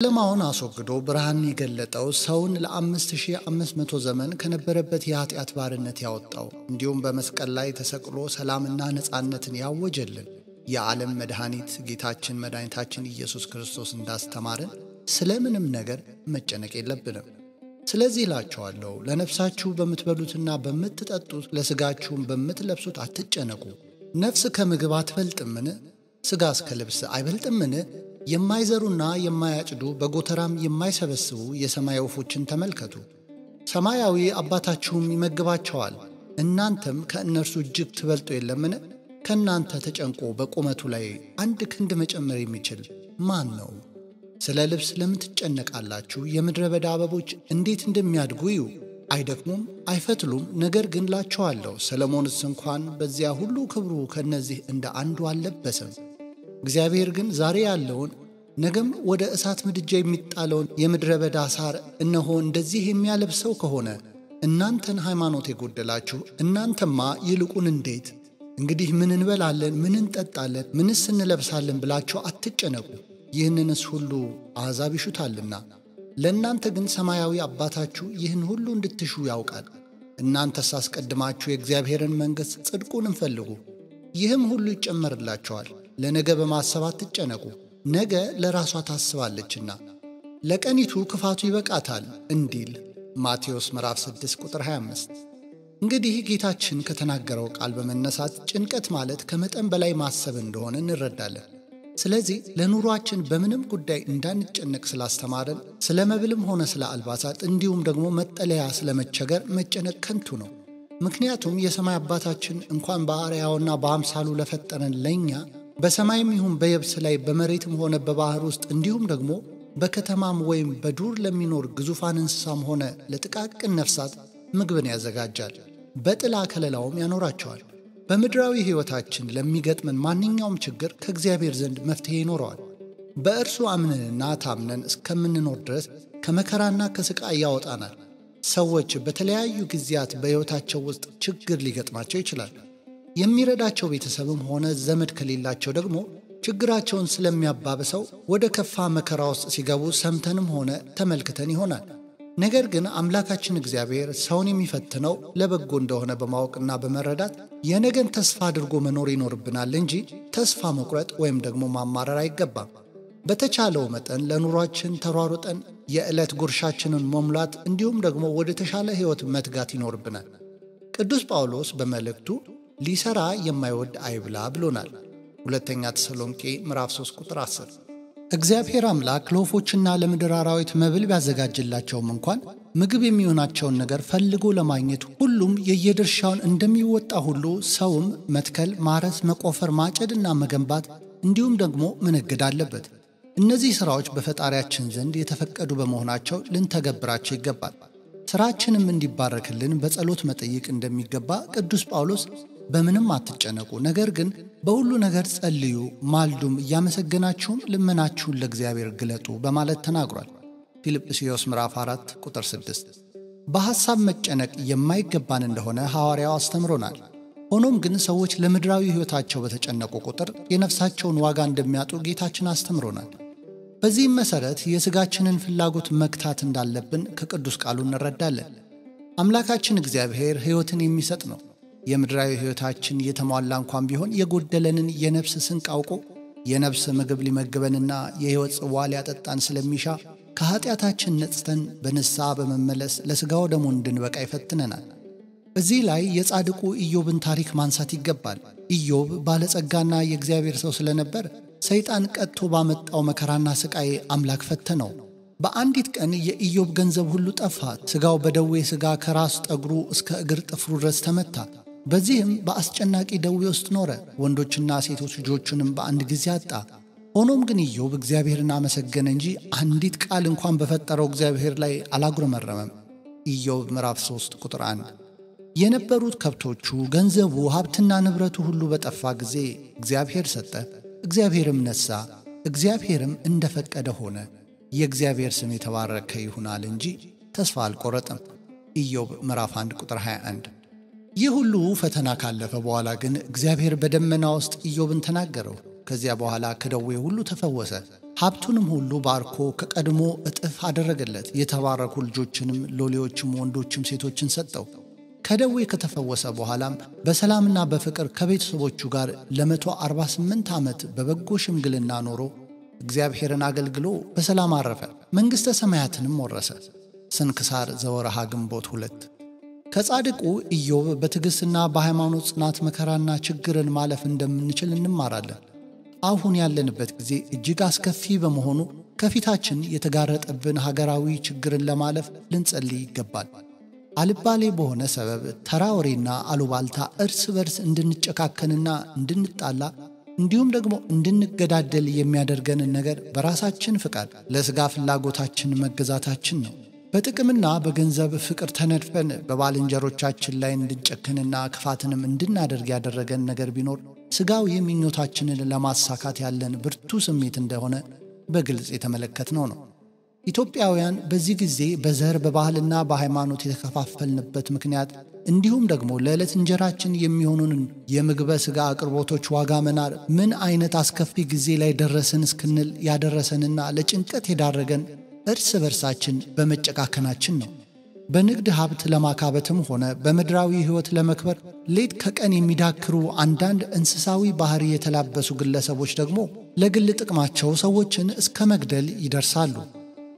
ጨለማውን አስወግዶ ብርሃን የገለጠው ሰውን ለ5500 ዘመን ከነበረበት የኃጢአት ባርነት ያወጣው እንዲሁም በመስቀል ላይ ተሰቅሎ ሰላምና ነፃነትን ያወጀልን የዓለም መድኃኒት ጌታችን መድኃኒታችን ኢየሱስ ክርስቶስ እንዳስተማረን ስለምንም ነገር መጨነቅ የለብንም። ስለዚህ እላችኋለሁ ለነፍሳችሁ በምትበሉትና በምትጠጡት ለሥጋችሁም በምትለብሱት አትጨነቁ። ነፍስ ከምግብ አትበልጥምን? ሥጋስ ከልብስ አይበልጥምን? የማይዘሩና የማያጭዱ በጎተራም የማይሰበስቡ የሰማይ ወፎችን ተመልከቱ። ሰማያዊ አባታችሁም ይመግባቸዋል። እናንተም ከእነርሱ እጅግ ትበልጡ የለምን? ከእናንተ ተጨንቆ በቁመቱ ላይ አንድ ክንድ መጨመር የሚችል ማን ነው? ስለ ልብስ ለምን ትጨነቃላችሁ? የምድረ በዳ አበቦች እንዴት እንደሚያድጉ እዩ። አይደክሙም፣ አይፈትሉም። ነገር ግን እላችኋለሁ ሰሎሞንስ እንኳን በዚያ ሁሉ ክብሩ ከእነዚህ እንደ አንዱ አልለበሰም። እግዚአብሔር ግን ዛሬ ያለውን ነገም ወደ እሳት ምድጃ የሚጣለውን የምድረ በዳ ሳር እነሆ እንደዚህ የሚያለብሰው ከሆነ እናንተን ሃይማኖት የጎደላችሁ እናንተማ ይልቁን እንዴት! እንግዲህ ምን እንበላለን፣ ምን እንጠጣለን፣ ምንስ እንለብሳለን ብላችሁ አትጨነቁ። ይህንንስ ሁሉ አሕዛብ ይሹታልና፣ ለእናንተ ግን ሰማያዊ አባታችሁ ይህን ሁሉ እንድትሹ ያውቃል። እናንተስ አስቀድማችሁ የእግዚአብሔርን መንግሥት ጽድቁንም ፈልጉ፣ ይህም ሁሉ ይጨመርላችኋል። ለነገ በማሰብ አትጨነቁ፣ ነገ ለራሷ ታስባለችና ለቀኒቱ ክፋቱ ይበቃታል እንዲል ማቴዎስ ምዕራፍ 6 ቁጥር 25። እንግዲህ ጌታችን ከተናገረው ቃል በመነሳት ጭንቀት ማለት ከመጠን በላይ ማሰብ እንደሆነ እንረዳለን። ስለዚህ ለኑሯችን በምንም ጉዳይ እንዳንጨነቅ ስላስተማረን ስለ መብልም ሆነ ስለ አልባሳት እንዲሁም ደግሞ መጠለያ ስለመቸገር መጨነቅ ከንቱ ነው። ምክንያቱም የሰማይ አባታችን እንኳን በአርአያውና በአምሳሉ ለፈጠረን ለእኛ በሰማይም ይሁን በየብስ ላይ በመሬትም ሆነ በባህር ውስጥ እንዲሁም ደግሞ በከተማም ወይም በዱር ለሚኖር ግዙፋን እንስሳም ሆነ ለጥቃቅን ነፍሳት ምግብን ያዘጋጃል፣ በጥላ ከለላውም ያኖራቸዋል። በምድራዊ ሕይወታችን ለሚገጥመን ማንኛውም ችግር ከእግዚአብሔር ዘንድ መፍትሔ ይኖረዋል። በእርሱ አምነንና ታምነን እስከምንኖር ድረስ ከመከራና ከሥቃይ ያወጣናል። ሰዎች በተለያዩ ጊዜያት በሕይወታቸው ውስጥ ችግር ሊገጥማቸው ይችላል። የሚረዳቸው ቤተሰብም ሆነ ዘመድ ከሌላቸው ደግሞ ችግራቸውን ስለሚያባብሰው ወደ ከፋ መከራ ውስጥ ሲገቡ ሰምተንም ሆነ ተመልክተን ይሆናል። ነገር ግን አምላካችን እግዚአብሔር ሰውን የሚፈትነው ለበጎ እንደሆነ በማወቅና በመረዳት የነገን ተስፋ አድርጎ መኖር ይኖርብናል እንጂ ተስፋ መቁረጥ ወይም ደግሞ ማማረር አይገባም። በተቻለው መጠን ለኑሯችን ተሯሩጠን የዕለት ጉርሻችንን መሙላት እንዲሁም ደግሞ ወደ ተሻለ ሕይወት መትጋት ይኖርብናል። ቅዱስ ጳውሎስ በመልእክቱ ሊሰራ የማይወድ አይብላ ብሎናል። ሁለተኛ ተሰሎንቄ ምዕራፍ 3 ቁጥር 10። እግዚአብሔር አምላክ ለወፎችና ለምድር አራዊት መብል ቢያዘጋጅላቸውም እንኳን ምግብ የሚሆናቸውን ነገር ፈልጎ ለማግኘት ሁሉም የየድርሻውን እንደሚወጣ ሁሉ ሰውም መትከል፣ ማረስ፣ መቆፈር፣ ማጨድና መገንባት እንዲሁም ደግሞ መነገድ አለበት። እነዚህ ሥራዎች በፈጣሪያችን ዘንድ የተፈቀዱ በመሆናቸው ልንተገብራቸው ይገባል። ሥራችንም እንዲባረክልን በጸሎት መጠየቅ እንደሚገባ ቅዱስ ጳውሎስ በምንም አትጨነቁ፣ ነገር ግን በሁሉ ነገር ጸልዩ፣ ማልዱም፣ እያመሰገናችሁም ልመናችሁን ለእግዚአብሔር ግለጡ በማለት ተናግሯል። ፊልጵስዩስ ምዕራፍ 4 ቁጥር 6። በሐሳብ መጨነቅ የማይገባን እንደሆነ ሐዋርያው አስተምሮናል። ሆኖም ግን ሰዎች ለምድራዊ ሕይወታቸው በተጨነቁ ቁጥር የነፍሳቸውን ዋጋ እንደሚያጡ ጌታችን አስተምሮናል። በዚህም መሠረት የሥጋችንን ፍላጎት መግታት እንዳለብን ከቅዱስ ቃሉ እንረዳለን። አምላካችን እግዚአብሔር ሕይወትን የሚሰጥ ነው። የምድራዊ ሕይወታችን የተሟላ እንኳን ቢሆን የጎደለንን የነፍስ ስንቅ አውቆ የነፍስ ምግብ ሊመግበንና የሕይወት ጽዋ ሊያጠጣን ስለሚሻ ከኀጢአታችን ነጽተን በንስሐ በመመለስ ለሥጋው ደሙ እንድንበቃ ይፈትነናል። በዚህ ላይ የጻድቁ ኢዮብን ታሪክ ማንሳት ይገባል። ኢዮብ ባለጸጋና የእግዚአብሔር ሰው ስለነበር ሰይጣን ቀጥቶ ባመጣው መከራና ሥቃይ አምላክ ፈተነው። በአንዲት ቀን የኢዮብ ገንዘብ ሁሉ ጠፋ። ሥጋው በደዌ ሥጋ ከራስ ጠጉሩ እስከ እግር ጥፍሩ ድረስ ተመታ። በዚህም በአስጨናቂ ደዌ ውስጥ ኖረ። ወንዶችና ሴቶች ልጆቹንም በአንድ ጊዜ አጣ። ሆኖም ግን ኢዮብ እግዚአብሔርን አመሰገነ እንጂ አንዲት ቃል እንኳን በፈጠረው እግዚአብሔር ላይ አላጉረመረመም። ኢዮብ ምዕራፍ 3 ቁጥር 1። የነበሩት ከብቶቹ፣ ገንዘቡ፣ ሀብትና ንብረቱ ሁሉ በጠፋ ጊዜ እግዚአብሔር ሰጠ፣ እግዚአብሔርም ነሣ፣ እግዚአብሔርም እንደፈቀደ ሆነ። የእግዚአብሔር ስም የተባረከ ይሁናል እንጂ ተስፋ አልቆረጠም። ኢዮብ ምዕራፍ 1 ቁጥር 21። ይህ ሁሉ ፈተና ካለፈ በኋላ ግን እግዚአብሔር በደመና ውስጥ ኢዮብን ተናገረው። ከዚያ በኋላ ከደዌ ሁሉ ተፈወሰ። ሀብቱንም ሁሉ ባርኮ ከቀድሞ እጥፍ አደረገለት። የተባረኩ ልጆችንም ሎሌዎችም ወንዶችም ሴቶችን ሰጠው። ከደዌ ከተፈወሰ በኋላም በሰላምና በፍቅር ከቤተሰቦቹ ጋር ለ148 ዓመት በበጎ ሽምግልና ኖሮ እግዚአብሔርን አገልግሎ በሰላም አረፈ፣ መንግሥተ ሰማያትንም ወረሰ። ስንክሳር ዘወርኀ ግንቦት 2። ከጻድቁ ኢዮብ በትዕግሥትና በሃይማኖት ጽናት መከራና ችግርን ማለፍ እንደምንችል እንማራለን። አሁን ያለንበት ጊዜ እጅግ አስከፊ በመሆኑ ከፊታችን የተጋረጠብን ሀገራዊ ችግርን ለማለፍ ልንጸልይ ይገባል። አልባሌ በሆነ ሰበብ ተራ ወሬና አሉባልታ እርስ በርስ እንድንጨካከንና እንድንጣላ እንዲሁም ደግሞ እንድንገዳደል የሚያደርገንን ነገር በራሳችን ፍቃድ ለሥጋ ፍላጎታችን መገዛታችን ነው። በጥቅምና በገንዘብ ፍቅር ተነድፈን በባልንጀሮቻችን ላይ እንድንጨክንና ክፋትንም እንድናደርግ ያደረገን ነገር ቢኖር ሥጋዊ ምኞታችንን ለማሳካት ያለን ብርቱ ስሜት እንደሆነ በግልጽ የተመለከትነው ነው። ኢትዮጵያውያን በዚህ ጊዜ በዘር በባህልና በሃይማኖት የተከፋፈልንበት ምክንያት እንዲሁም ደግሞ ለዕለት እንጀራችን የሚሆኑን የምግበ ሥጋ አቅርቦቶች ዋጋ መናር ምን አይነት አስከፊ ጊዜ ላይ ደረስን እስክንል ያደረሰንና ለጭንቀት የዳረገን እርስ በርሳችን በመጨካከናችን ነው። በንግድ ሀብት ለማካበትም ሆነ በምድራዊ ሕይወት ለመክበር ሌት ከቀን የሚዳክሩ አንዳንድ እንስሳዊ ባህሪ የተላበሱ ግለሰቦች ደግሞ ለግል ጥቅማቸው ሰዎችን እስከ መግደል ይደርሳሉ።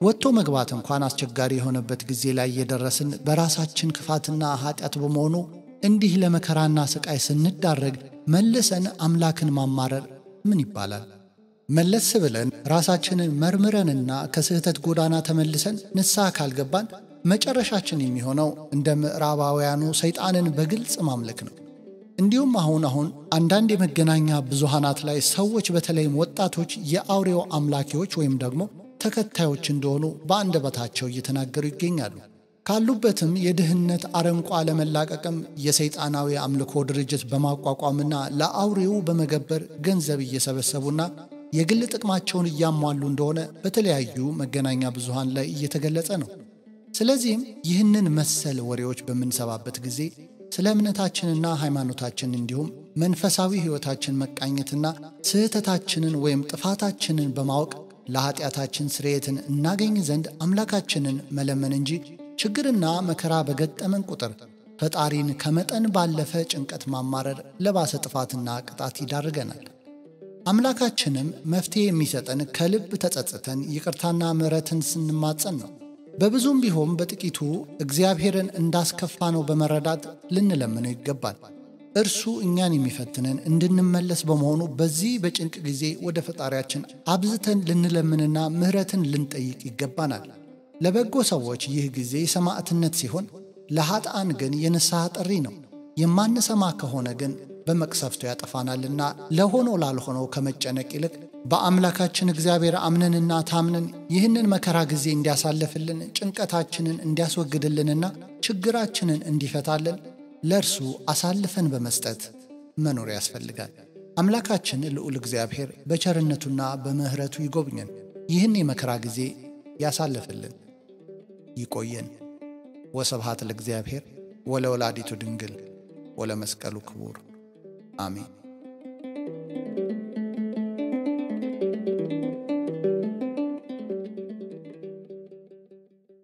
ወጥቶ መግባት እንኳን አስቸጋሪ የሆነበት ጊዜ ላይ የደረስን በራሳችን ክፋትና ኃጢአት በመሆኑ እንዲህ ለመከራና ስቃይ ስንዳረግ መልሰን አምላክን ማማረር ምን ይባላል? መለስ ብለን ራሳችንን መርምረንና ከስህተት ጎዳና ተመልሰን ንስሐ ካልገባን መጨረሻችን የሚሆነው እንደ ምዕራባውያኑ ሰይጣንን በግልጽ ማምለክ ነው። እንዲሁም አሁን አንዳንድ የመገናኛ ብዙሃናት ላይ ሰዎች በተለይም ወጣቶች የአውሬው አምላኪዎች ወይም ደግሞ ተከታዮች እንደሆኑ በአንደበታቸው እየተናገሩ ይገኛሉ። ካሉበትም የድህነት አረንቋ ለመላቀቅም የሰይጣናዊ አምልኮ ድርጅት በማቋቋምና ለአውሬው በመገበር ገንዘብ እየሰበሰቡና የግል ጥቅማቸውን እያሟሉ እንደሆነ በተለያዩ መገናኛ ብዙሃን ላይ እየተገለጸ ነው። ስለዚህም ይህንን መሰል ወሬዎች በምንሰማበት ጊዜ ስለ እምነታችንና ሃይማኖታችን እንዲሁም መንፈሳዊ ሕይወታችን መቃኘትና ስህተታችንን ወይም ጥፋታችንን በማወቅ ለኃጢአታችን ስርየትን እናገኝ ዘንድ አምላካችንን መለመን እንጂ ችግርና መከራ በገጠመን ቁጥር ፈጣሪን ከመጠን ባለፈ ጭንቀት ማማረር ለባሰ ጥፋትና ቅጣት ይዳርገናል። አምላካችንም መፍትሄ የሚሰጠን ከልብ ተጸጽተን ይቅርታና ምሕረትን ስንማጸን ነው። በብዙም ቢሆን በጥቂቱ እግዚአብሔርን እንዳስከፋ ነው በመረዳት ልንለምነው ይገባል። እርሱ እኛን የሚፈትነን እንድንመለስ በመሆኑ በዚህ በጭንቅ ጊዜ ወደ ፈጣሪያችን አብዝተን ልንለምንና ምሕረትን ልንጠይቅ ይገባናል። ለበጎ ሰዎች ይህ ጊዜ ሰማዕትነት ሲሆን፣ ለኃጥአን ግን የንስሐ ጥሪ ነው። የማንሰማ ከሆነ ግን በመቅሰፍቱ ያጠፋናልና ለሆነው ላልሆነው ከመጨነቅ ይልቅ በአምላካችን እግዚአብሔር አምነንና ታምነን ይህንን መከራ ጊዜ እንዲያሳልፍልን ጭንቀታችንን እንዲያስወግድልንና ችግራችንን እንዲፈታልን ለእርሱ አሳልፈን በመስጠት መኖር ያስፈልጋል። አምላካችን ልዑል እግዚአብሔር በቸርነቱና በምሕረቱ ይጎብኘን፣ ይህን የመከራ ጊዜ ያሳልፍልን፣ ይቆየን። ወስብሐት ለእግዚአብሔር ወለወላዲቱ ድንግል ወለመስቀሉ ክቡር አሜን።